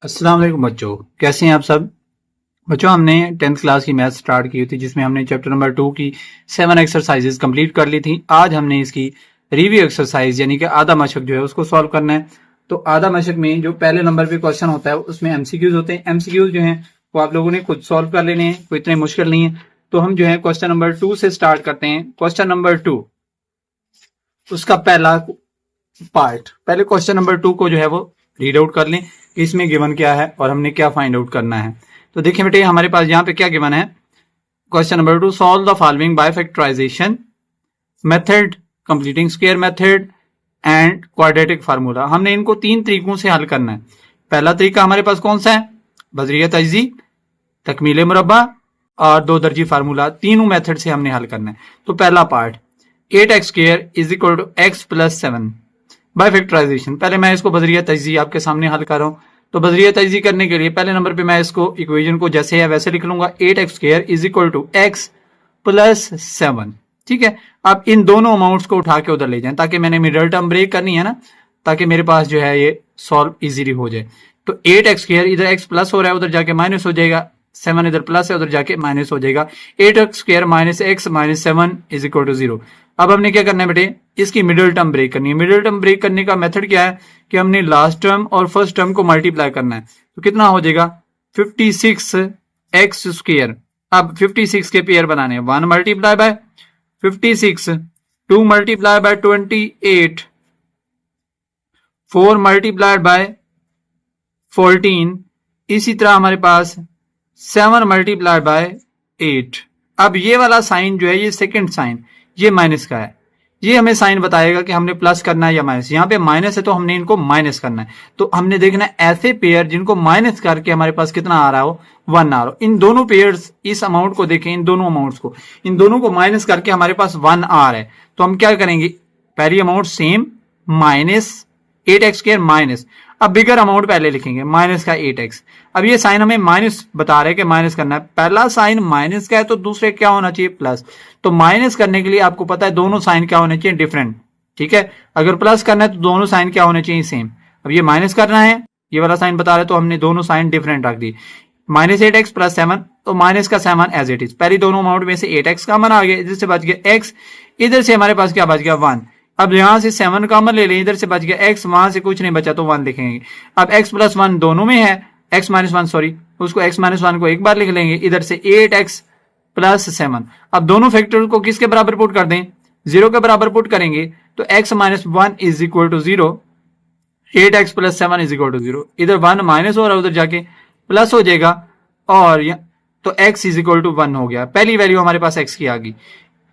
अस्सलाम वालेकुम बच्चों, कैसे हैं आप सब। बच्चों, हमने 10th क्लास की मैथ स्टार्ट की थी जिसमें हमने चैप्टर नंबर 2 की 7 एक्सरसाइजेज कंप्लीट कर ली थी। आज हमने इसकी रिव्यू एक्सरसाइज यानी कि आधा मशक जो है उसको सॉल्व करना है। तो आधा मशक में जो पहले नंबर पे क्वेश्चन होता है उसमें एमसीक्यूज होते हैं। एमसीक्यूज जो हैं वो आप लोगों ने खुद सॉल्व कर लेने हैं, कोई इतने मुश्किल नहीं है। तो हम जो है क्वेश्चन नंबर 2 से स्टार्ट करते हैं। क्वेश्चन नंबर 2 उसका पहला पार्ट, पहले क्वेश्चन नंबर 2 को जो है वो रीड आउट कर लें कि इसमें गिवन क्या है और हमने क्या फाइंड आउट करना है। तो देखिए बेटे, हमारे पास यहाँ पे क्या गिवन है। Question number 2, solve the following by factorization method, completing square method and quadratic formula. हमने इनको 3 तरीकों से हल करना है। पहला तरीका हमारे पास कौन सा है, बजरिया तजजी, तकमील मुरब्बा और 2 दर्जी फार्मूला। तीनों मेथड से हमने हल करना है। तो पहला part 8x square is equal to x plus 7 by factorization. पहले मैं इसको बजरिया तजजी आपके सामने हल कर रहा हूं। तो बजरिया तजजी करने के लिए पहले नंबर पे मैं इसको इक्वेशन को जैसे है वैसे लिख लूंगा। 8x square is equal to x plus 7। ठीक है, अब इन दोनों अमाउंट्स को उठा के उधर ले जाएं ताकि मैंने मिडल टर्म ब्रेक करनी है ना, ताकि मेरे पास जो है ये सॉल्व इजीली हो जाए। तो 8x स्क्वायर इधर x प्लस हो रहा है, उधर जाके माइनस हो जाएगा। 7 इधर प्लस है, उधर जाके माइनस हो जाएगा। 8x square minus x minus 7 is equal to 0। अब हमने क्या करना है बेटे, इसकी मिडिल टर्म ब्रेक करनी है। मिडिल टर्म ब्रेक करने का मेथड क्या है कि हमने लास्ट टर्म और फर्स्ट टर्म को मल्टीप्लाई करना है। तो कितना हो जाएगा 56x स्क्वायर। अब 56 के पेयर बनाने हैं, 1 multiply by 56, 2 multiply by 28, 4 multiplied by 14, इसी तरह हमारे पास 7 मल्टीप्लाइड बाय 8। अब ये वाला साइन जो है, ये सेकंड साइन, ये माइनस का है। ये हमें साइन बताएगा कि हमने प्लस करना है या माइनस। यहाँ पे माइनस है तो हमने इनको माइनस करना है। तो हमने देखना है ऐसे पेयर जिनको माइनस करके हमारे पास कितना आ रहा हो, 1 आ रहा हो। इन दोनों पेयर्स, इस अमाउंट को देखें, इन दोनों अमाउंट्स को, इन दोनों को माइनस करके हमारे पास 1 आ रहा है। तो हम क्या करेंगे, पहली amount same minus 8x square minus, अब बिगर अमाउंट पहले लिखेंगे माइनस का 8x। अब ये साइन हमें माइनस बता रहे हैं कि माइनस करना है। पहला साइन माइनस का है तो दूसरे क्या होना चाहिए, प्लस। तो माइनस करने के लिए आपको पता है दोनों साइन क्या होने चाहिए, डिफरेंट। ठीक है, अगर प्लस करना है तो दोनों साइन क्या होने चाहिए, सेम। अब ये माइनस करना है, ये वाला साइन बता रहे तो हमने दोनों साइन डिफरेंट रख दी। माइनस 8x प्लस 7, तो माइनस का 7 एज इट इज। पहली दोनों अमाउंट में से 8x कॉमन आ गया, इधर से बच गया x, इधर से हमारे पास क्या बच गया 1। अब यहां से 7 कॉमन ले लें, इधर से बच गया x, वहां से कुछ नहीं बचा तो 1 लिखेंगे। अब x प्लस 1 दोनों में है, x माइनस 1 सॉरी, उसको x माइनस 1 को एक बार लिख लेंगे। इधर से 8x प्लस 7। अब दोनों फैक्टर को किसके बराबर पुट कर दें, 0 के बराबर पुट करेंगे तो x minus 1 is equal to 0, 8x plus 7 is equal to 0। इधर 1 माइनस हो रहा है, उधर जाके प्लस हो जाएगा और तो x इज इक्वल टू 1 हो गया। पहली वैल्यू हमारे पास x की आ गई।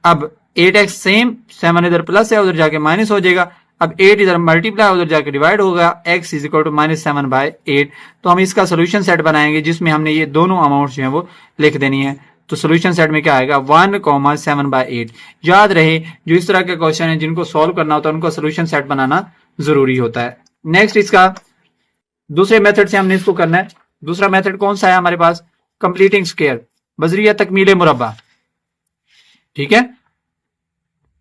अब 8x सेम, 7 इधर प्लस है, उधर जाके माइनस हो जाएगा। अब 8 इधर मल्टीप्लाई, उधर जाके डिवाइड होगा, x is equal to minus 7 by 8। तो हम इसका सोल्यूशन सेट बनाएंगे जिसमें हमने ये दोनों अमाउंट जो है वो लिख देनी है। तो सोल्यूशन सेट में क्या आएगा, 1,7/8। याद रहे, जो इस तरह के क्वेश्चन है जिनको सॉल्व करना होता है उनका सोल्यूशन सेट बनाना जरूरी होता है। नेक्स्ट, इसका दूसरे मेथड से हमने इसको करना है। दूसरा मेथड कौन सा है हमारे पास, कंप्लीटिंग स्क्वायर, बजरिया तकमील मुरब्बा। ठीक है,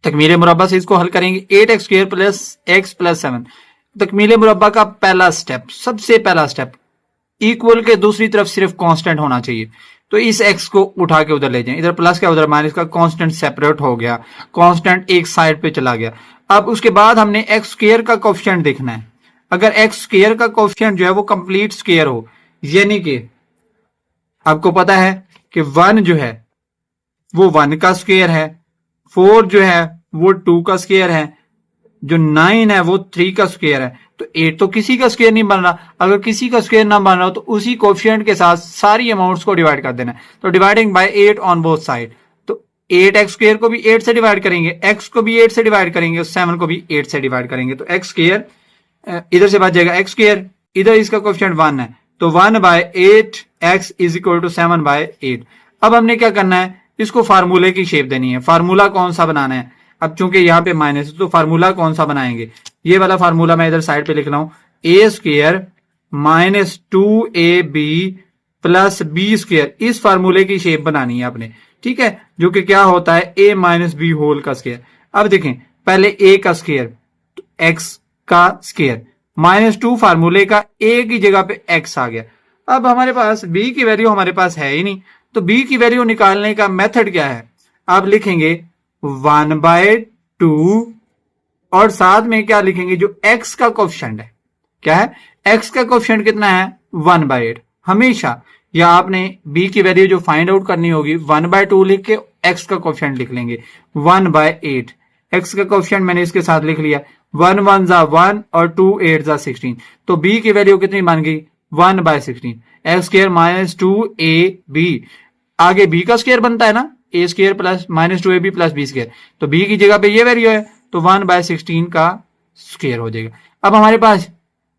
तकमील मुरब्बा से इसको हल करेंगे। 8x square plus x plus 7, तकमील मुरब्बा का पहला स्टेप, सबसे पहला स्टेप, इक्वल के दूसरी तरफ सिर्फ कांस्टेंट होना चाहिए। तो इस x को उठा के उधर ले जाएं, इधर प्लस का उधर माइनस का, कांस्टेंट सेपरेट हो गया, कांस्टेंट एक साइड पे चला गया। अब उसके बाद हमने x स्क्वायर का कोएफिशिएंट देखना है। अगर x स्क्वायर का कोएफिशिएंट जो है वो कंप्लीट स्क्वायर हो, यानी कि आपको पता है कि 1 जो है वो 1 का स्क्वायर है, 4 जो है वो 2 का स्क्वायर है, जो 9 है वो 3 का स्क्वायर है। तो 8 तो किसी का स्क्वायर नहीं बन रहा। अगर किसी का स्क्वायर ना बन रहा हो तो उसी कोएफिशिएंट के साथ सारी अमाउंट्स को डिवाइड कर देना है। तो dividing by 8 on both side. तो 8x स्क्वायर को भी 8 से डिवाइड करेंगे, x को भी 8 से डिवाइड करेंगे, 7 को भी 8 से डिवाइड करेंगे। तो x स्क्वायर इधर से बच जाएगा x स्क्वायर, इधर इसका कोएफिशिएंट 1 है, तो 1/8 x इज इक्वल टू 7/8। अब हमने क्या करना है, इसको फार्मूले की शेप देनी है। फार्मूला कौन सा बनाना है, अब चूंकि यहाँ पे माइनस है तो फार्मूला कौन सा बनाएंगे, ये वाला फार्मूला मैं इधर साइड पे लिख रहा हूं, a square minus 2ab plus b square. इस फार्मूले की शेप बनानी है आपने। ठीक है, जो कि क्या होता है a माइनस बी होल का स्क्वायर। अब देखें, पहले a का स्क्वायर, x का स्क्वायर, -2 फार्मूले का a की जगह पे x आ गया। अब हमारे पास b की वैल्यू हमारे पास है ही नहीं, तो b की वैल्यू निकालने का मेथड क्या है? आप लिखेंगे 1/2 और साथ में क्या लिखेंगे, जो x का कोफिशिएंट है, क्या है x का कोफिशिएंट कितना है 1/8 हमेशा, या आपने b की वैल्यू जो फाइंड आउट करनी होगी 1/2 लिख के x का कोफिशिएंट लिख लेंगे 1/8। x का कोफिशिएंट मैंने इसके साथ लिख लिया, 1 1 जा 1 और 2 8 जा 16, तो b की वैल्यू कितनी बन गई 1/16। एक्स स्क्र माइनस 2ab, आगे b का स्क्र बनता है ना, a square plus -2ab plus b square, तो b की जगह पे ये वैल्यू है तो 1/16 का स्क्र हो जाएगा। अब हमारे पास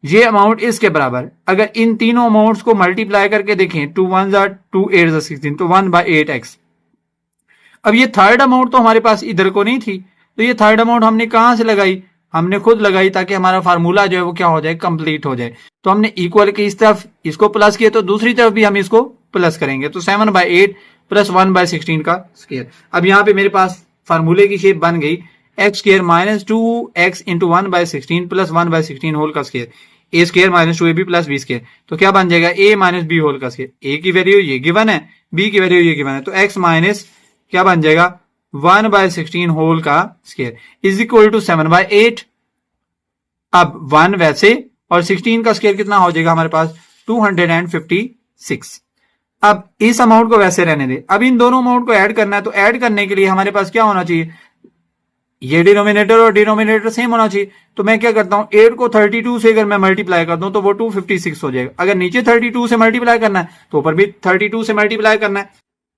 ये अमाउंट इसके बराबर, अगर इन तीनों अमाउंट्स को मल्टीप्लाई करके देखें 2 1 जा 2 8 जा 16, तो 1/8x। अब ये थर्ड अमाउंट तो हमारे पास इधर को नहीं थी, तो ये थर्ड अमाउंट हमने कहां से लगाई, हमने खुद लगाई, ताकि हमारा फार्मूला जो है वो क्या हो जाए, कंप्लीट हो जाए। तो हमने इक्वल के इस तरफ इसको प्लस किया, तो दूसरी तरफ भी हम इसको प्लस करेंगे, तो 7/8 प्लस 1/16 का स्क्वायर। अब यहाँ पे मेरे पास फार्मूले की शेप बन गई x square minus 2x into 1/16 plus 1/16 whole का square, a square minus 2ab plus b square, तो क्या बन जाएगा a माइनस बी होल का स्क्वायर। ए की वैल्यू ये गिवन है, b की वैल्यू ये गिवन है, तो x माइनस क्या बन जाएगा 1/16 होल का स्क्वायर इज इक्वल टू 7/8। अब 1 वैसे और 16 का स्क्वायर कितना हो जाएगा हमारे पास 256। अब इस अमाउंट को वैसे रहने दे, अब इन दोनों अमाउंट को ऐड करना है, तो ऐड करने के लिए हमारे पास क्या होना चाहिए, ये डिनोमिनेटर और डिनोमिनेटर सेम होना चाहिए। तो मैं क्या करता हूं 8 को 32 से अगर मैं मल्टीप्लाई कर दूं तो वो 256 हो जाएगा। अगर नीचे 32 से मल्टीप्लाई करना है तो ऊपर भी 32 से मल्टीप्लाई करना है,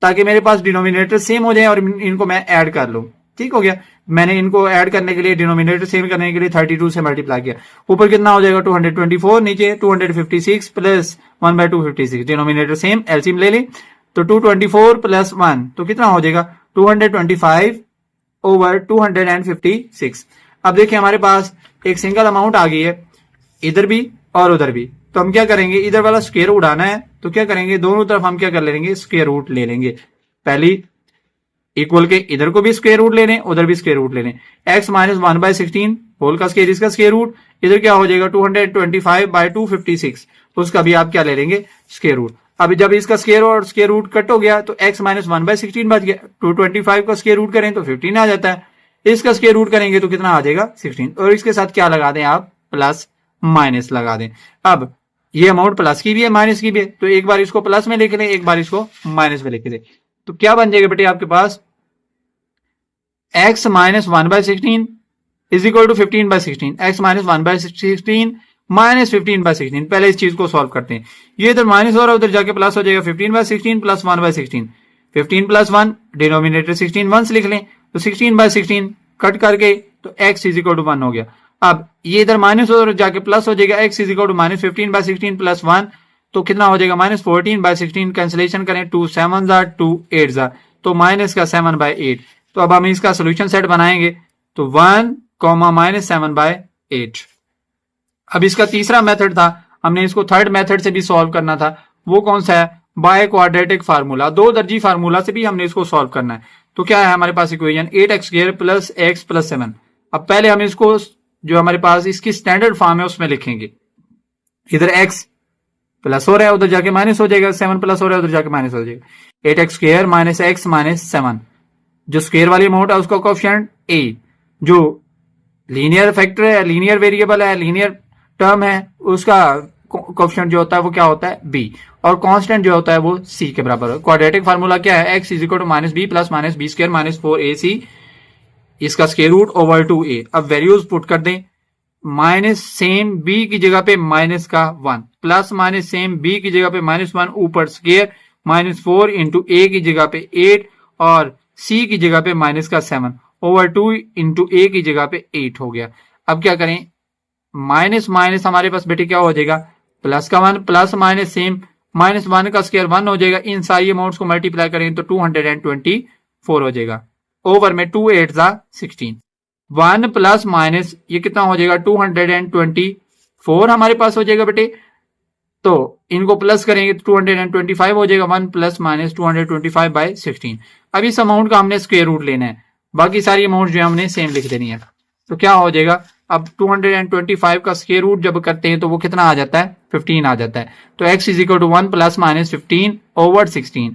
ताकि मेरे पास डिनोमिनेटर सेम हो जाए और इनको मैं ऐड कर लूं। ठीक हो गया, मैंने इनको ऐड करने के लिए डिनोमिनेटर सेम करने के लिए 32 से मल्टीप्लाई किया, ऊपर कितना हो जाएगा 224, नीचे 256 प्लस 1/256, डिनोमिनेटर सेम, एलसीएम ले लें, तो 224 प्लस 1 तो कितना हो जाएगा 225 ओवर 256। अब देखिए हमारे पास एक सिंगल अमाउंट आ गई है इधर भी और उधर भी, तो हम क्या करेंगे, इधर वाला स्क्वायर उड़ाना है, तो क्या करेंगे दोनों तरफ हम क्या कर लेंगे स्क्वायर रूट ले लेंगे। पहली इक्वल के इधर को भी स्क्वायर रूट ले लें, उधर भी स्क्वायर रूट ले लें, x माइनस 1/16 होल का स्क्वायर, इसका स्क्वायर रूट, इधर क्या हो जाएगा 225/256, उसका भी आप क्या ले लेंगे स्क्वायर रूट। अब जब इसका स्क्वायर और स्क्वायर रूट कट हो गया तो x माइनस 1/16 बच गया, 225 का स्क्वायर रूट करें तो 15 आ जाता है, इसका स्क्वायर रूट करेंगे तो कितना आ जाएगा 16, और इसके साथ क्या लगा दें आप प्लस माइनस लगा दें। अब ये अमाउंट प्लस की भी है माइनस की भी है, तो एक बार इसको प्लस में लिख लें, एक बार इसको माइनस में लिख दें, तो क्या बन जाएगा बेटे आपके पास x minus 1/16 is equal to 15/16, x minus 1/16 minus 15/16। पहले इस चीज को सॉल्व करते हैं, ये इधर माइनस हो रहा है उधर जाके प्लस हो जाएगा, 15/16 प्लस 1/16, 15 प्लस 1 डिनोमिनेटर 16 वंस लिख लें, तो 16/16 कट करके तो x इज इक्वल टू 1 हो गया। अब ये इधर माइनस हो जाके प्लस हो जाएगा, x is equal to minus 15/16 plus 1, तो कितना हो जाएगा माइनस 14/16, कैंसिलेशन करें 2 7 जा 2 8 जा, तो माइनस का 7/8। तो अब हम इसका सोल्यूशन सेट बनाएंगे, तो 1 माइनस 7/8। अब इसका तीसरा मेथड था, हमने इसको थर्ड मेथड से भी सॉल्व करना था, वो कौन सा है बाय क्वाड्रेटिक फार्मूला, दो दर्जी फार्मूला से भी हमने इसको सॉल्व करना है। तो क्या है हमारे पास equation 8x² plus x plus 7। अब पहले हम इसको जो हमारे पास इसकी स्टैंडर्ड फॉर्म है उसमें लिखेंगे, इधर x प्लस हो रहा है उधर जाके माइनस हो जाएगा, 7 प्लस हो रहा है उधर जाके माइनस हो जाएगा, 8x² माइनस x माइनस 7, जो स्क्वायर वाली अमाउंट है उसका कोएफिशिएंट a, जो लीनियर फैक्टर है, लीनियर वेरिएबल है, लीनियर टर्म है, उसका कोएफिशिएंट जो होता है वो क्या होता है b, और कांस्टेंट जो होता है वो c के बराबर है। क्वाड्रेटिक फार्मूला क्या है, x is equal to minus b plus minus b square minus 4ac, इसका स्क्वायर रूट ओवर 2a। अब वैल्यूज पुट कर दें, माइनस सेम b की जगह पे माइनस का 1 प्लस माइनस सेम b की जगह पे माइनस 1 ऊपर स्क्वायर माइनस 4 इंटू a की जगह पे 8 और c की जगह पे माइनस का 7 ओवर 2 इंटू a की जगह पे 8 हो गया। अब क्या करें, माइनस माइनस हमारे पास बेटे क्या हो जाएगा प्लस का 1 प्लस माइनस सेम माइनस 1 का स्क्वायर 1 हो जाएगा, इन सारी अमाउंट्स को मल्टीप्लाई करें तो 224 हो जाएगा, ओवर में 2 8 जा 16, 1 प्लस माइनस ये कितना हो जाएगा 224 हमारे पास हो जाएगा बेटे, तो इनको प्लस करेंगे तो 225 हो जाएगा, 1 प्लस माइनस 225/16। अब इस अमाउंट का हमने स्क्वायर रूट लेना है, बाकी सारी अमाउंट जो है हमने सेम लिख देनी है, तो क्या हो जाएगा अब 225 का स्क्वायर रूट जब करते हैं तो वो कितना आ जाता है, 15 आ जाता है। तो x is equal to 1 plus minus 15 over 16।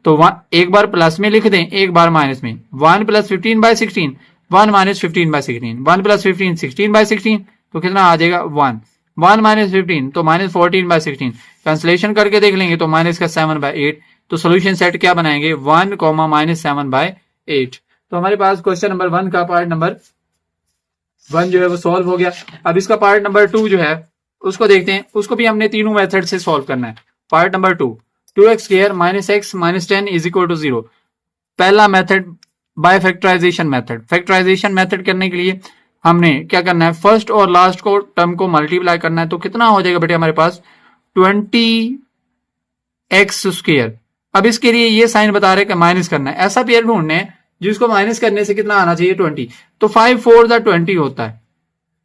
तो एक बार प्लस में लिख दें, एक बार माइनस में। 1 plus 15 by 16, 1 minus 15 by 16, 1 plus 15 16 by 16, तो कितना आ जाएगा 1, 1 माइनस 15 तो माइनस 14 बाय 16, कैंसलेशन करके देख लेंगे तो माइनस का 7 बाय 8। तो सोल्यूशन सेट क्या बनाएंगे, 1 माइनस 7 बाय 8। तो हमारे पास क्वेश्चन नंबर 1 का पार्ट नंबर 1 जो है वो सॉल्व हो गया। अब इसका पार्ट नंबर 2 जो है उसको देखते हैं, उसको भी हमने तीनों मेथड से सॉल्व करना है। Part number 2x square minus x minus 10 is equal to 0। पहला method by factorization method. Factorization method करने के लिए हमने क्या करना है, फर्स्ट और लास्ट को टर्म को मल्टीप्लाई करना है। तो कितना हो जाएगा बेटे हमारे पास 20x स्क्वायर। अब इसके लिए ये साइन बता रहे कि माइनस करना है, ऐसा पेयर ढूंढने हैं जिसको माइनस करने से कितना आना चाहिए 20। तो 5 4 20 होता है,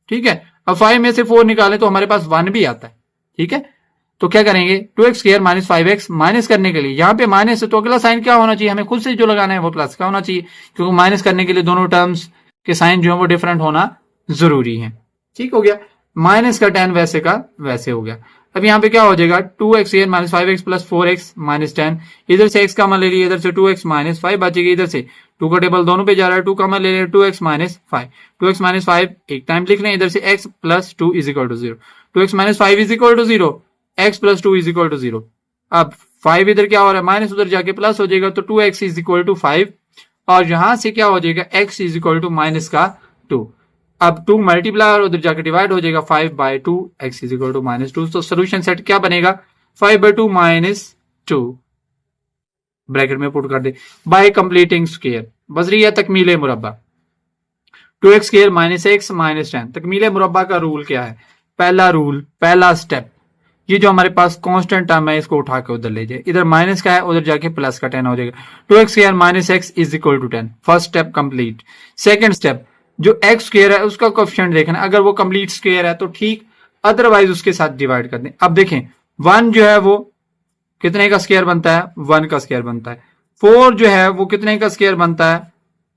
ठीक है। अब 5 में से 4 निकालें तो हमारे पास 1 भी आता है, ठीक है। तो क्या करेंगे, 2x square minus 5x minus करने के लिए यहाँ पे माइनस है तो अगला साइन क्या होना चाहिए, हमें खुद से जो लगाना है वो प्लस का होना चाहिए, क्योंकि माइनस करने के लिए दोनों टर्म्स के साइन जो है वो डिफरेंट होना जरूरी है। ठीक हो गया, माइनस का 10 वैसे का वैसे हो गया। अब यहाँ पे क्या हो जाएगा, 2x square minus 5x plus 4x minus 10, इधर से x का मान ले लिया, इधर से 2x माइनस 5 बचेगा, इधर से 2 का टेबल दोनों पे जा रहा है, 2 का मान ले लिया 2x माइनस 5, 2x माइनस 5 एक टाइम लिख लें, इधर से x plus 2 is equal to 0, 2x minus 5 is equal to 0, x plus 2 is equal to 0। अब 5 इधर क्या हो रहा है, माइनस उधर जाके प्लस हो जाएगा, तो 2x इज इक्वल टू 5, और यहां से क्या हो जाएगा, x is equal to minus का 2। अब 2 मल्टीप्लाई और उधर जाके डिवाइड हो जाएगा, 5 by 2 x is equal to minus 2। तो सोल्यूशन सेट क्या बनेगा, 5 बाय 2 माइनस 2 ब्रैकेट में पुट कर दे, बाय कंप्लीटिंग स्क्वायर बच रही है तकमीले मुरब्बा। 2x square minus x minus 10। तकमीले मुरब्बा का रूल क्या है, पहला रूल, पहला स्टेप, ये जो हमारे पास कांस्टेंट टर्म है इसको उठा के उधर ले जाए, इधर माइनस का है उधर जाके प्लस का 10 हो जाएगा। 2x square minus x is equal to 10, first step complete. Second step, जो x स्क्वायर है उसका कोएफिशिएंट देखना, अगर वो कंप्लीट स्क्वायर है तो ठीक, अदरवाइज उसके साथ डिवाइड कर दें। अब देखें 1 जो है वो कितने का स्क्वायर बनता है, 1 का स्क्वायर बनता है। 4 जो है वो कितने का स्क्वायर बनता है,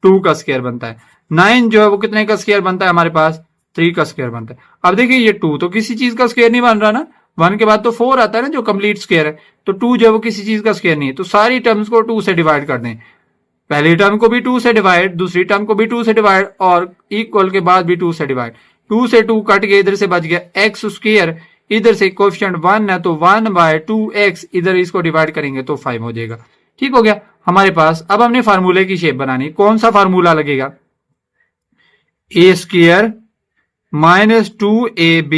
2 का स्क्वायर बनता है। 9 जो है वो कितने का स्क्वायर बनता है हमारे पास, 3 का स्क्वायर बनता है। अब देखिए ये 2 तो किसी चीज का स्क्वायर नहीं बन रहा ना, 1 के बाद तो 4 आता है ना जो कंप्लीट स्क्वायर है, तो 2 जो है वो किसी चीज का स्क्वायर नहीं है। तो सारी टर्म्स को 2 से डिवाइड कर दें, पहली टर्म को भी 2 से डिवाइड, दूसरी टर्म को भी 2 से डिवाइड, और इक्वल के बाद भी 2 से डिवाइड। 2 से 2 कट गए, इधर से बच गया x स्क्वायर, इधर से कोएफिशिएंट 1 है तो 1 बाय 2x, इधर इसको डिवाइड करेंगे तो 5 हो जाएगा। ठीक हो गया हमारे पास। अब हमने फार्मूले की शेप बनानी, कौन सा फार्मूला लगेगा, a square minus 2ab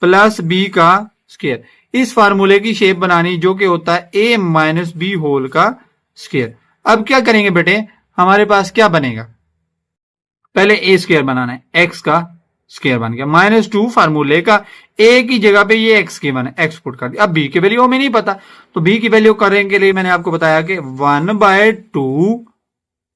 plus b का स्क्वायर। इस फार्मूले की शेप बनानी जो कि होता है a माइनस बी होल का स्क्वायर। अब क्या करेंगे बेटे, हमारे पास क्या बनेगा, पहले a स्क्वायर बनाना है, x का स्क्वायर बन गया, माइनस 2 फार्मूले का, a की जगह पे ये x की बना, x पुट कर दिया। अब b की वैल्यू हमें नहीं पता, तो b की वैल्यू करने के लिए मैंने आपको बताया कि 1 बाय 2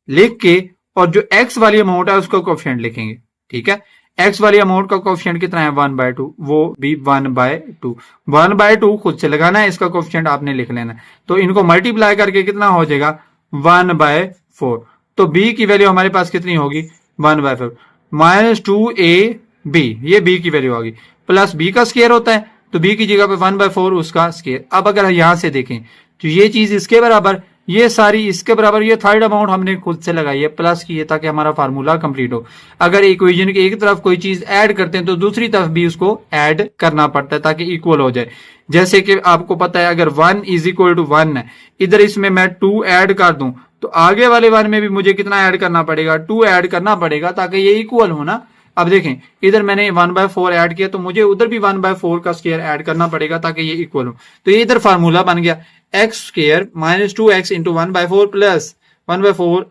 लिख के, और जो x वाली अमाउंट है उसका कोएफिशिएंट लिखेंगे, ठीक है। x वाली अमाउंट का कोएफिशिएंट कितना है, 1 बाय 2, वो भी 1 बाय 2, 1 बाय 2 खुद से लगाना है, इसका कोएफिशिएंट आपने लिख लेना है। तो इनको मल्टीप्लाई करके कितना हो जाएगा, 1 बाय 4। तो b की वैल्यू हमारे पास कितनी होगी, 1 बाय 4 माइनस 2ab, ये b की वैल्यू होगी, प्लस b का स्क्वायर होता है तो b की जगह पे 1 बाय 4 उसका स्क्वायर। अब अगर यहां से देखें तो ये चीज इसके बराबर, ये सारी इसके बराबर, ये थर्ड अमाउंट हमने खुद से लगाई है, प्लस की है ताकि हमारा फार्मूला कंप्लीट हो। अगर इक्वेशन की एक तरफ कोई चीज ऐड करते हैं तो दूसरी तरफ भी उसको ऐड करना पड़ता है ताकि इक्वल हो जाए। जैसे कि आपको पता है अगर 1 इज इक्वल टू 1 है, इधर इसमें मैं 2 ऐड कर दूं तो आगे वाले 1 में भी मुझे कितना ऐड करना पड़ेगा, 2 ऐड करना पड़ेगा ताकि ये इक्वल हो ना। अब देखें इधर मैंने 1 बाय 4 ऐड किया तो मुझे उधर भी 1 बाय 4 का स्क्वायर ऐड करना पड़ेगा ताकि ये इक्वल हो। तो ये इधर फार्मूला बन गया, x square minus 2x into 1 by 4 plus 1 by 4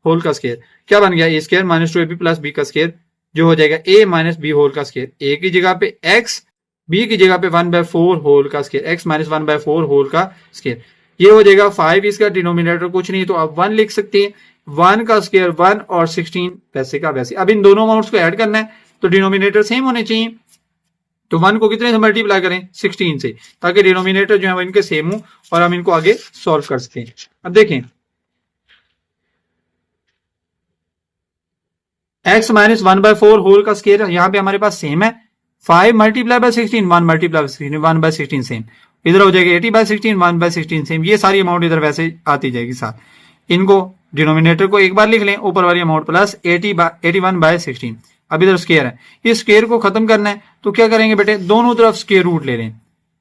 whole का स्क्वायर, क्या बन गया, a square minus 2ab plus b का स्क्वायर, जो हो जाएगा a माइनस बी होल का स्क्वायर, a की जगह पे x, b की जगह पे 1 बाय 4 होल का square, x minus 1 by 4 whole का स्क्वायर, ये हो जाएगा 5। इसका डिनोमिनेटर कुछ नहीं तो आप 1 लिख सकते हैं, 1 का स्क्वायर 1 और 16 वैसे का वैसे। अब इन दोनों अमाउंट्स को ऐड करना है तो डिनोमिनेटर सेम होने चाहिए, तो 1 को कितने से मल्टीप्लाई करें, 16 से, ताकि डिनोमिनेटर जो है वो इनके सेम हो और हम इनको आगे सॉल्व कर सकें। अब देखें x माइनस 1/4 होल का स्केयर यहाँ पे हमारे पास सेम है, 5 multiply by 16, 1 multiply by 16, 1/16 same, इधर हो जाएगा 80/16, 1/16 सेम, ये सारी अमाउंट इधर वैसे आती जाएगी साथ। इनको डिनोमिनेटर को एक बार लिख लें, ऊपर वाली अमाउंट प्लस 81/16। अब इधर स्केयर है, इस स्केयर को खत्म करना है तो क्या करेंगे बेटे, दोनों तरफ स्केयर रूट ले लें,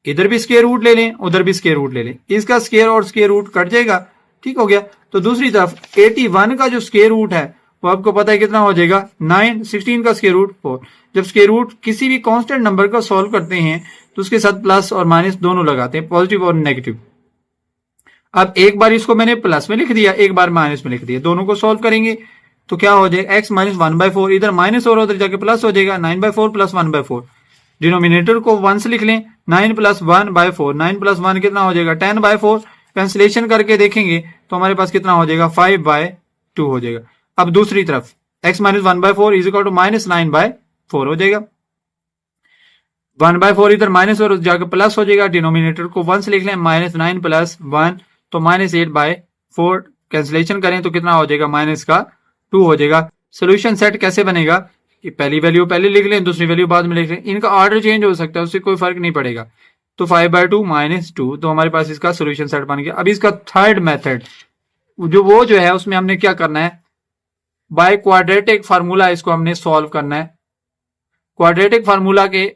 इधर भी स्केयर रूट ले लें, उधर भी स्केयर रूट ले लें, इसका स्केयर और स्केयर रूट कट जाएगा, ठीक हो गया। तो दूसरी तरफ 81 का जो स्केयर रूट है वो आपको पता है कितना हो जाएगा 9, 16 का स्केयर रूट 4। जब स्केयर रूट किसी भी कांस्टेंट नंबर का सॉल्व करते हैं तो उसके साथ प्लस और माइनस दोनों लगाते हैं, पॉजिटिव और नेगेटिव। अब एक बार इसको मैंने प्लस में लिख दिया, एक बार माइनस में लिख दिया, दोनों को सॉल्व करेंगे तो क्या हो जाएगा, x माइनस 1/4, इधर माइनस और उधर जाके प्लस हो जाएगा, 9/4 प्लस 1/4। डिनोमिनेटर को 1 से लिख लें, 9 प्लस 1/4, 9 प्लस 1 कितना हो जाएगा 10/4। कैंसिलेशन करके देखेंगे तो हमारे पास कितना हो जाएगा 5/2 हो जाएगा। अब दूसरी तरफ x minus 1/4 is equal to minus 9/4 हो जाएगा, 1/4 इधर माइनस और जाकर प्लस हो जाएगा। डिनोमिनेटर को 1 से लिख लें, माइनस 9 प्लस 1 तो माइनस 8/4। कैंसिलेशन करें तो कितना हो जाएगा माइनस का 2 हो जाएगा। सोल्यूशन सेट कैसे बनेगा, कि पहली वैल्यू पहले लिख लें, दूसरी वैल्यू बाद में लिख लें, इनका ऑर्डर चेंज हो सकता है, उससे कोई फर्क नहीं पड़ेगा। तो 5/2 माइनस 2, तो हमारे पास इसका सोल्यूशन सेट बन गया। अब इसका थर्ड मेथड जो है उसमें हमने क्या करना है, बाय क्वाड्रेटिक फार्मूला इसको हमने सॉल्व करना है, क्वाड्रेटिक फार्मूला के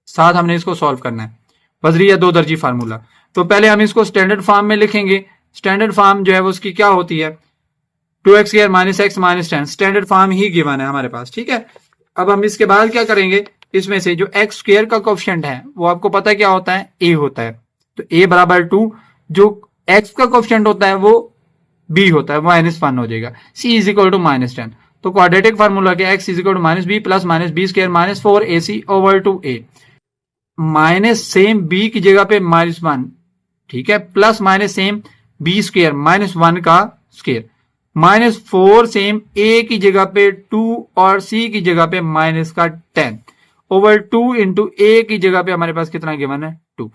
साथ हमने इसको सॉल्व करना है, बजरी या दो दर्जी फार्मूला। तो पहले हम इसको स्टैंडर्ड फॉर्म में लिखेंगे। स्टैंडर्ड फॉर्म जो है वो उसकी क्या होती है, 2x square minus x minus 10, standard form ही गिवन है हमारे पास, ठीक है। अब हम इसके बाद क्या करेंगे, इसमें से जो x स्क्वायर का कोएफिशिएंट है वो आपको पता है क्या होता है, a होता है, तो a बराबर 2, जो x का कोएफिशिएंट होता है वो b होता है, -1 हो जाएगा। c इज इक्वल टू -10, तो क्वाड्रेटिक फार्मूला के x is equal to -b plus -b square minus 4ac over 2a, minus same b की जगह पे -1, ठीक है, plus minus same b square -1 का स्क्वायर, -4 सेम a की जगह पे 2 और c की जगह पे माइनस का 10 ओवर 2 इंटू a की जगह पे हमारे पास कितना गिवन है 2,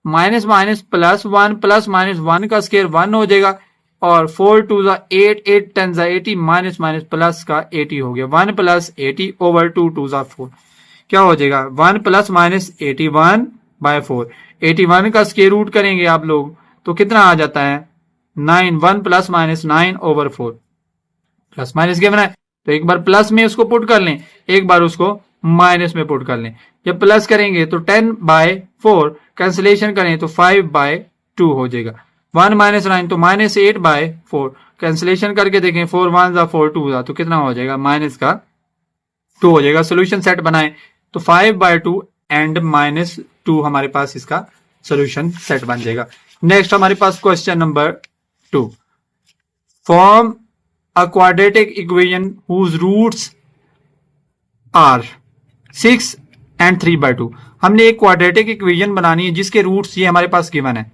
माइनस माइनस प्लस 1 प्लस -1 का स्क्वायर 1 हो जाएगा, और 4 2 8, 8 10 80, माइनस माइनस प्लस का 80 हो गया, 1 प्लस 80 ओवर 2 2 4, क्या हो जाएगा 1 प्लस माइनस 81/4। 81 का स्क्वायर रूट करेंगे आप लोग तो कितना आ जाता है 9, 1 plus minus 9 over 4, plus minus क्या बनाए, तो एक बार प्लस में उसको पुट कर लें, एक बार उसको माइनस में पुट कर लें। जब प्लस करेंगे तो 10/4, कैंसिलेशन करें तो 5/2 हो जाएगा, 1 माइनस 9 तो -8/4, कैंसिलेशन करके देखें 4 1 4 2 तो कितना हो जाएगा माइनस का 2 हो जाएगा। सोल्यूशन सेट बनाएं तो 5/2 एंड -2 हमारे पास इसका सोल्यूशन सेट बन जाएगा। नेक्स्ट हमारे पास question number 2, form a quadratic equation whose roots are 6 and 3/2। हमने एक क्वाड्रेटिक इक्वेशन बनानी है जिसके रूट्स ये हमारे पास गिवन है।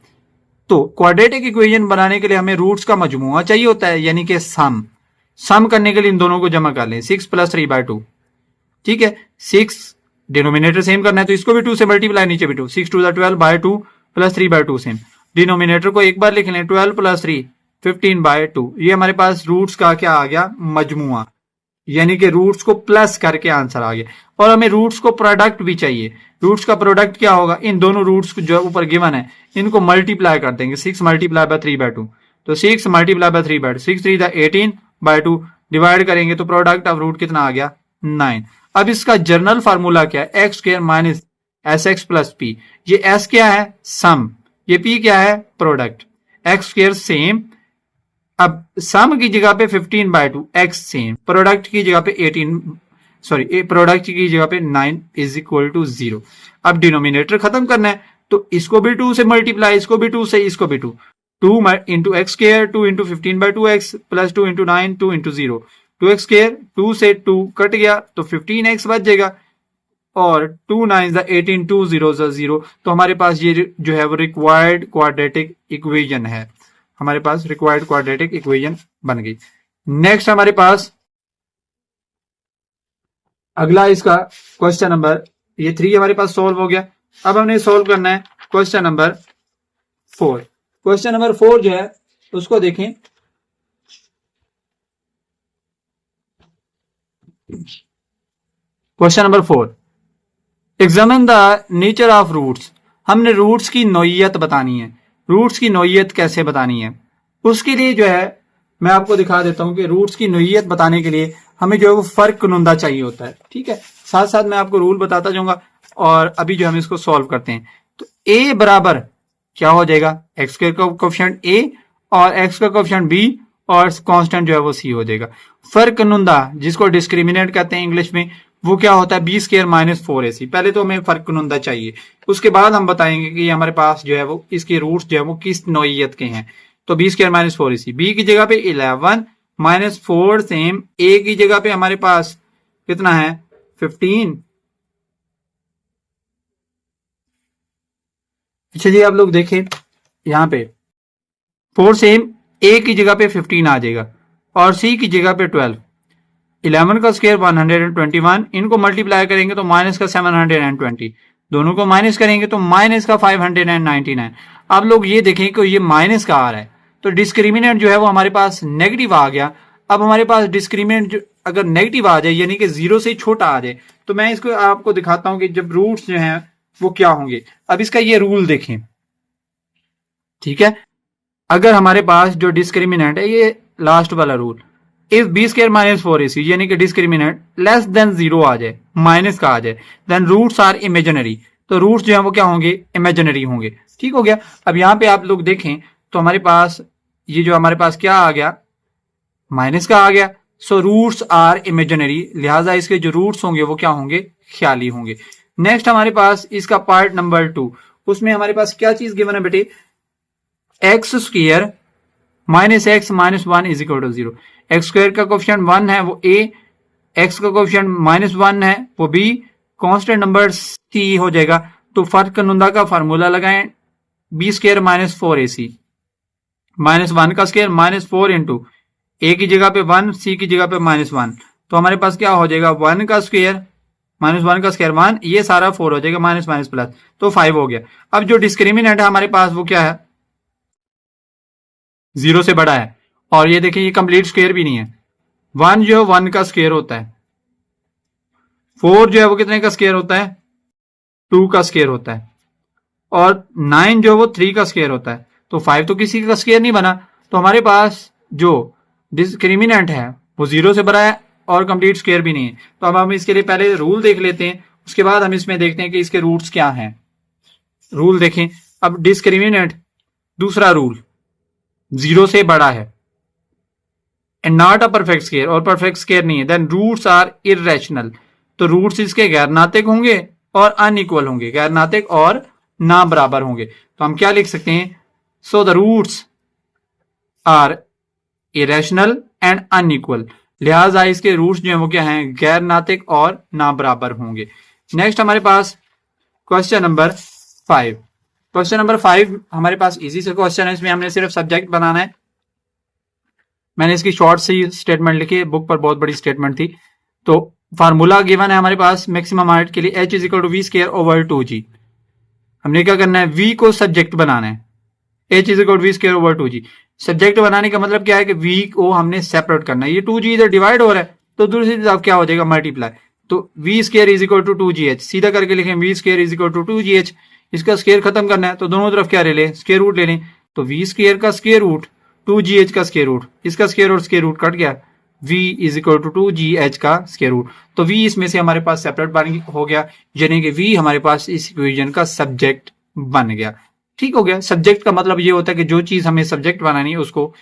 तो क्वाड्रेटिक इक्वेशन बनाने के लिए हमें रूट्स का मजमुआ चाहिए होता है, यानी कि सम करने के लिए इन दोनों को जमा कर लें, 6 प्लस 3/2, ठीक है। 6 डिनोमिनेटर सेम करना है तो इसको भी 2 से मल्टीप्लाई, नीचे भी 2, 6 2 12/2 प्लस 3/2 सेम। डिनोमिनेटर को एक बार लिख लें, 12 प्लस 3 15/2। ये हमारे पास रूट्स का क्या आ गया मजमुआ, यानी कि रूट्स को प्लस करके आंसर आ गया। और हमें रूट्स को प्रोडक्ट भी चाहिए, रूट्स का प्रोडक्ट क्या होगा, इन दोनों रूट्स को जो ऊपर गिवन है इनको मल्टीप्लाई कर देंगे, 6 मल्टीप्लाई बाय 3/2, तो 6 मल्टीप्लाई बाय 3/2, 6 3 18/2 डिवाइड करेंगे तो प्रोडक्ट ऑफ रूट कितना आ गया 9। अब इसका जनरल फार्मूला क्या है, x square minus S x plus P. ये एस क्या है सम, ये पी क्या है प्रोडक्ट, एक्स स्क्वायर सेम, अब सम की जगह पे 15/2, एक्स सेम, प्रोडक्ट की जगह पे 18, सॉरी प्रोडक्ट की जगह पे 9 इज इक्वल टू 0। अब डिनोमिनेटर खत्म करना है तो इसको भी 2 से मल्टीप्लाई, इसको भी 2 से, इसको भी 2 into x square, 2 into 15/2x plus 2 into 9, 2 into 0, 2x square, 2 से 2 कट गया तो 15x बच जाएगा, और 2 9 18, 2 0 0, तो हमारे पास ये जो है वो रिक्वायर्ड क्वाड्रेटिक इक्वेशन है, हमारे पास रिक्वायर्ड क्वाड्रेटिक इक्वेशन बन गई। नेक्स्ट हमारे पास अगला इसका क्वेश्चन नंबर, ये 3 हमारे पास सॉल्व हो गया। अब हमने सॉल्व करना है क्वेश्चन नंबर 4। क्वेश्चन नंबर 4 जो है उसको देखें, question number 4, examine the nature of roots. हमने रूट्स की नोयत बतानी है। रूट्स की नोयत कैसे बतानी है, उसके लिए जो है मैं आपको दिखा देता हूं कि रूट्स की नोयत बताने के लिए हमें जो है वो फर्क कुनुंदा चाहिए होता है। ठीक है, साथ साथ मैं आपको रूल बताता जाऊंगा और अभी जो हम इसको सॉल्व करते हैं। तो a बराबर क्या हो जाएगा, एक्स का कोएफिशिएंट a और एक्स का कोएफिशिएंट b और कांस्टेंट जो है वो c हो जाएगा। फर्क कुनुंदा जिसको डिस्क्रिमिनेंट कहते हैं इंग्लिश में, वो क्या होता है, बी स्क्वायर माइनस 4ac। पहले तो हमें फर्क कुनुंदा चाहिए, उसके बाद हम बताएंगे कि हमारे पास जो है वो इसके रूट्स जो है वो किस नोयत के हैं। तो B square minus 4ac, B की जगह पे 11 माइनस 4 सेम, ए की जगह पे हमारे पास कितना है 15। चलिए आप लोग देखें यहां पे 4 सेम, ए की जगह पे 15 आ जाएगा और सी की जगह पे 12। 11 का स्क्वायर 121, इनको मल्टीप्लाई करेंगे तो माइनस का 720, दोनों को माइनस करेंगे तो माइनस का 599। आप लोग ये देखें कि ये माइनस का आ रहा है तो डिस्क्रिमिनेंट जो है वो हमारे पास नेगेटिव आ गया। अब हमारे पास डिस्क्रिमिनेंट अगर नेगेटिव आ जाए यानी कि जीरो से छोटा आ जाए तो मैं इसको आपको दिखाता हूं कि जब रूट्स जो हैं वो क्या होंगे। अब इसका ये रूल देखें, ठीक है, अगर हमारे पास जो डिस्क्रिमिनेंट है ये लास्ट वाला rule, if b square minus 4ac यानी कि डिस्क्रिमिनेंट लेस देन जीरो आ जाए, माइनस का आ जाए, देन रूट्स आर इमेजिनरी, तो रूट्स जो है वो क्या होंगे, इमेजिनरी होंगे। ठीक हो गया। अब यहां पे आप लोग देखें तो हमारे पास ये जो हमारे पास क्या आ गया, माइनस का आ गया। सो रूट्स आर इमेजिनरी, लिहाजा इसके जो रूट्स होंगे वो क्या होंगे, ख्याली होंगे। नेक्स्ट हमारे पास इसका पार्ट नंबर 2, उसमें हमारे पास क्या चीज गिवन है बेटे, x square minus x minus 1 is equal to 0। X square का कोएफिशिएंट 1 है वो a, एक्स का कोएफिशिएंट माइनस 1 है वो b, कांस्टेंट नंबर c हो जाएगा। तो फर्क कनुंदा का फार्मूला लगाएं, B square minus 4ac minus 1 का स्क्वायर माइनस 4 इंटू ए की जगह पे 1, सी की जगह पे माइनस 1, तो हमारे पास क्या हो जाएगा 1 का स्क्वायर माइनस 1 का स्क्वायर 1, ये सारा 4 हो जाएगा, माइनस माइनस प्लस तो 5 हो गया। अब जो डिस्क्रिमिनेंट है हमारे पास वो क्या है, जीरो से बड़ा है। और ये देखिए ये कंप्लीट स्क्वायर भी नहीं है, 1 जो है 1 का स्क्वायर होता है, 4 जो है वो कितने का स्क्वायर होता है, 2 का स्क्वायर होता है, और 9 जो है वो 3 का स्क्वायर होता है। तो 5 तो किसी का स्क्वायर नहीं बना, तो हमारे पास जो डिस्क्रिमिनेंट है वो जीरो से बड़ा है और कंप्लीट स्क्वायर भी नहीं है। तो अब हम इसके लिए पहले रूल देख लेते हैं, उसके बाद हम इसमें देखते हैं कि इसके रूट्स क्या हैं। रूल देखें, अब डिस्क्रिमिनेंट दूसरा रूल जीरो से बड़ा है and not a perfect square, और परफेक्ट स्क्वायर नहीं है, देन रूट्स आर इरेशनल, तो रूट्स इसके गैर नातिक होंगे और अनइक्वल होंगे, गैर नातिक और ना बराबर होंगे। तो हम क्या लिख सकते हैं, so the roots are irrational and unequal, लिहाजा इसके रूट्स जो है वो क्या हैं, गैर नातिक और ना बराबर होंगे। नेक्स्ट हमारे पास क्वेश्चन नंबर 5। क्वेश्चन नंबर 5 हमारे पास इजी से क्वेश्चन है, इसमें हमने सिर्फ सब्जेक्ट बनाना है। मैंने इसकी शॉर्ट सी स्टेटमेंट लिखी है, बुक पर बहुत बड़ी स्टेटमेंट थी। तो फार्मूला गिवन है हमारे पास मैक्सिमम हाइट के लिए, h is equal to v square over 2g। हमने क्या करना है, v को सब्जेक्ट बनाना है, h is equal to v square over 2g। Subject बनाने का मतलब क्या है कि v को हमने सेपरेट करना है, ये 2g इधर डिवाइड हो रहा है तो दूसरी तरफ क्या हो जाएगा, मल्टीप्लाई। तो v square is equal to 2gh, सीधा करके लिखें v square is equal to 2gh। इसका स्क्वायर खत्म करना है तो दोनों तरफ क्या ले लें, स्क्वायर रूट ले लें। तो वी स्क्वायर का स्क्वायर रूट 2gh का स्क्वायर रूट, इसका स्क्वायर और स्क्वायर रूट कट गया, v is equal to 2gh का स्क्वायर रूट। तो v इसमें से हमारे पास सेपरेट बन हो गया, यानी कि v हमारे पास इस इक्वेशन का सब्जेक्ट बन गया। ठीक हो गया। सब्जेक्ट का मतलब ये होता है कि जो चीज हमें सब्जेक्ट बनानी है उसको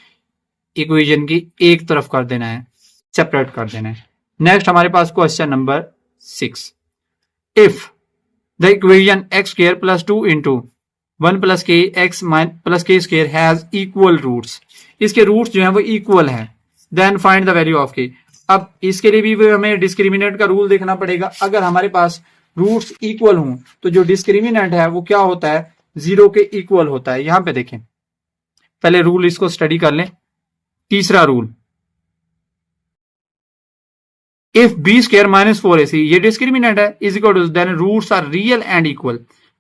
इक्वेशन की एक तरफ कर देना है, सेपरेट कर देना है। नेक्स्ट हमारे पास question number 6, if the equation x square plus 2 into 1 plus k x plus k square has equal roots, इसके रूट्स जो है वो इक्वल है, then find the value of k. अब इसके लिए भी हमें डिस्क्रिमिनेंट का रूल देखना पड़ेगा। अगर हमारे पास रूट्स इक्वल हों तो जो डिस्क्रिमिनेंट है वो क्या होता है, जीरो के इक्वल होता है। यहां पे देखें, पहले रूल इसको स्टडी कर लें। तीसरा rule, if b square minus 4ac, ये डिस्क्रिमिनेंट है, is equal to, then roots are real and equal.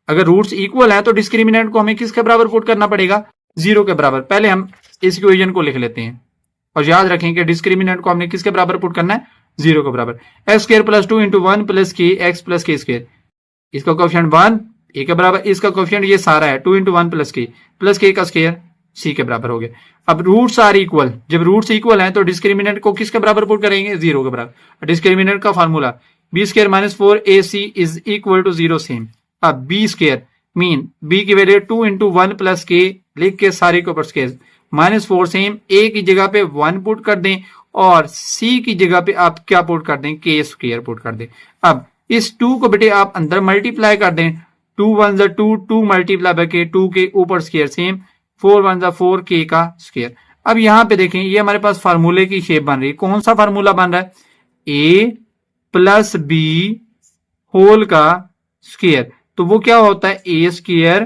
अगर रूट्स इक्वल है तो डिस्क्रिमिनेंट को हमें किसके बराबर पुट करना पड़ेगा, जीरो के बराबर। पहले हम इस इक्वेशन को लिख लेते हैं और याद रखें कि डिस्क्रिमिनेंट को हमने किसके बराबर पुट करना है, 0 के बराबर। X square plus 2 into 1 plus k x plus के स्क्र, इसका कोफिशिएंट 1 ए के बराबर, इसका कोफिशिएंट ये सारा है 2 इंटू 1 प्लस के का स्क्र सी के बराबर हो गया। अब रूट्स आर इक्वल, जब रूट्स इक्वल हैं तो डिस्क्रिमिनेंट को किसके बराबर पुट करेंगे, 0 के बराबर। डिस्क्रिमिनेंट का formula b square minus 4 a c is equal to 0 same. अब बी स्क्र मीन बी की वैल्यू 2 इंटू 1 प्लस के लिख के सारे के ऊपर स्क्र माइनस 4 सेम, ए की जगह पे 1 पुट कर दें और सी की जगह पे आप क्या पुट कर दें, के स्क्र पुट कर दें। अब इस 2 को बेटे आप अंदर मल्टीप्लाई कर दें, 2 1 2 2 मल्टीप्लाई बाय के 2 के ऊपर स्क्र सेम, 4 1 4 के का स्क्र। अब यहां पे देखें ये हमारे पास फार्मूले की शेप बन रही है। कौन सा फार्मूला बन रहा है, ए प्लस बी होल का स्क्र, तो वो क्या होता है a square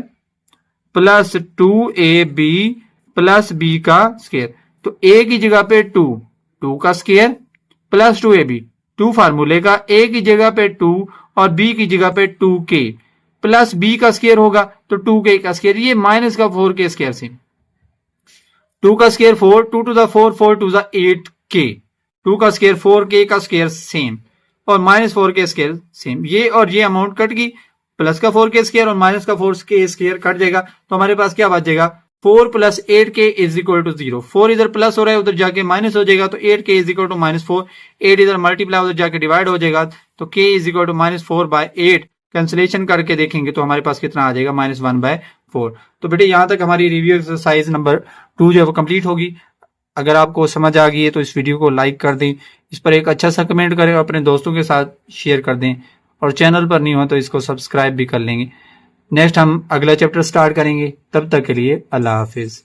plus 2ab plus b का स्क्र। तो ए की जगह पे 2 का स्क्र प्लस 2ab, 2 फार्मूले का, ए की जगह पे 2 और बी की जगह पे 2k प्लस बी का स्क्र होगा तो 2k का स्क्र, ये माइनस का 4k स्क्र से 2 का square 4, 2 to the 4, 4 to the 8k, 2 का स्क्र 4k का स्क्र सेम और माइनस 4k स्क्र सेम, ये और ये अमाउंट कट गई, प्लस का 4k स्क्र और माइनस का 4k स्क्र कट जाएगा, तो हमारे पास क्या बचेगा 4 plus 8k is equal to 0। 4 इधर प्लस हो रहा है उधर जाके माइनस हो जाएगा तो 8k is equal to minus 4, 8 इधर मल्टीप्लाई उधर जाके डिवाइड हो जाएगा तो k is equal to minus 4 by 8। Cancellation करके देखेंगे तो हमारे पास कितना आ जाएगा माइनस 1 बाय 4। तो बेटे यहां तक हमारी रिव्यू एक्सरसाइज नंबर 2 जो है वो कंप्लीट होगी। अगर आपको समझ आ गई है तो इस वीडियो को लाइक कर दें, इस पर एक अच्छा सा कमेंट करें और अपने दोस्तों के साथ शेयर कर दें, और चैनल पर नहीं हो तो इसको सब्सक्राइब भी कर लेंगे। नेक्स्ट हम अगला चैप्टर स्टार्ट करेंगे, तब तक के लिए अल्लाह हाफिज।